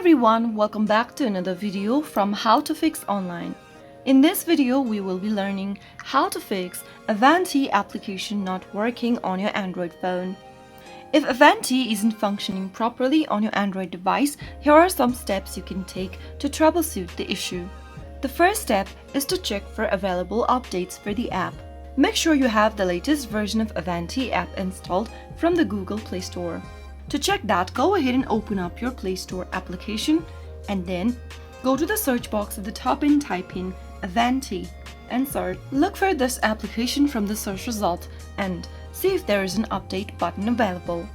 everyone, welcome back to another video from How to Fix Online. In this video, we will be learning how to fix Avanti application not working on your Android phone. If Avanti isn't functioning properly on your Android device, here are some steps you can take to troubleshoot the issue. The first step is to check for available updates for the app. Make sure you have the latest version of Avanti app installed from the Google Play Store. To check that, go ahead and open up your Play Store application and then go to the search box at the top and type in Avanti and search. Look for this application from the search result and see if there is an update button available.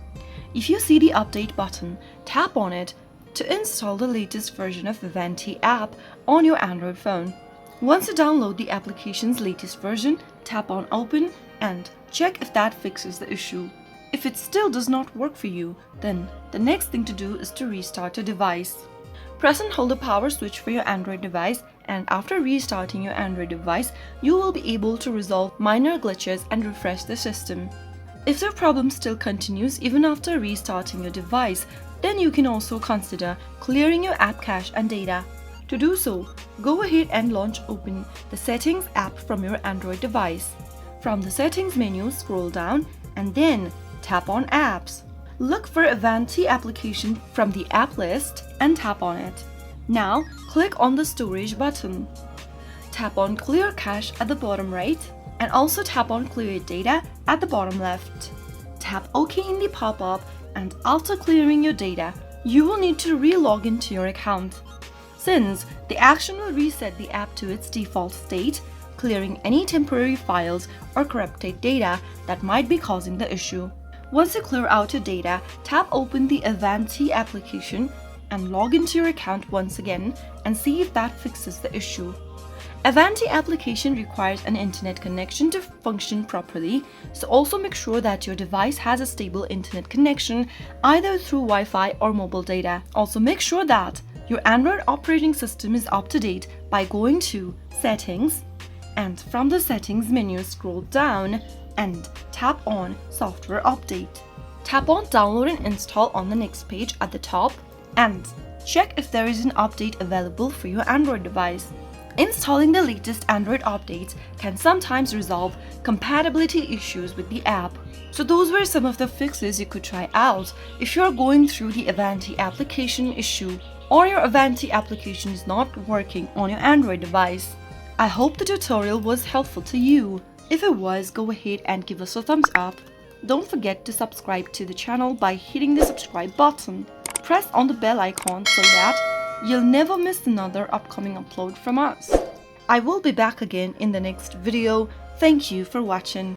If you see the update button, tap on it to install the latest version of Avanti app on your Android phone. Once you download the application's latest version, tap on Open and check if that fixes the issue. If it still does not work for you, then the next thing to do is to restart your device. Press and hold the power switch for your Android device, and after restarting your Android device, you will be able to resolve minor glitches and refresh the system. If the problem still continues even after restarting your device, then you can also consider clearing your app cache and data. To do so, go ahead and open the Settings app from your Android device. From the Settings menu, scroll down and then tap on Apps. Look for Avanti application from the app list and tap on it. Now, click on the Storage button. Tap on Clear Cache at the bottom right and also tap on Clear Data at the bottom left. Tap OK in the pop-up, and after clearing your data, you will need to re-log into your account. Since the action will reset the app to its default state, clearing any temporary files or corrupted data that might be causing the issue. Once you clear out your data, tap open the Avanti application and log into your account once again and see if that fixes the issue. Avanti application requires an internet connection to function properly, so also make sure that your device has a stable internet connection either through Wi-Fi or mobile data. Also make sure that your Android operating system is up to date by going to Settings, and from the Settings menu scroll down and tap on Software Update. Tap on Download and Install on the next page at the top and check if there is an update available for your Android device. Installing the latest Android updates can sometimes resolve compatibility issues with the app. So those were some of the fixes you could try out if you are going through the Avanti application issue or your Avanti application is not working on your Android device. I hope the tutorial was helpful to you. If it was, go ahead and give us a thumbs up. Don't forget to subscribe to the channel by hitting the subscribe button. Press on the bell icon so that you'll never miss another upcoming upload from us. I will be back again in the next video. Thank you for watching.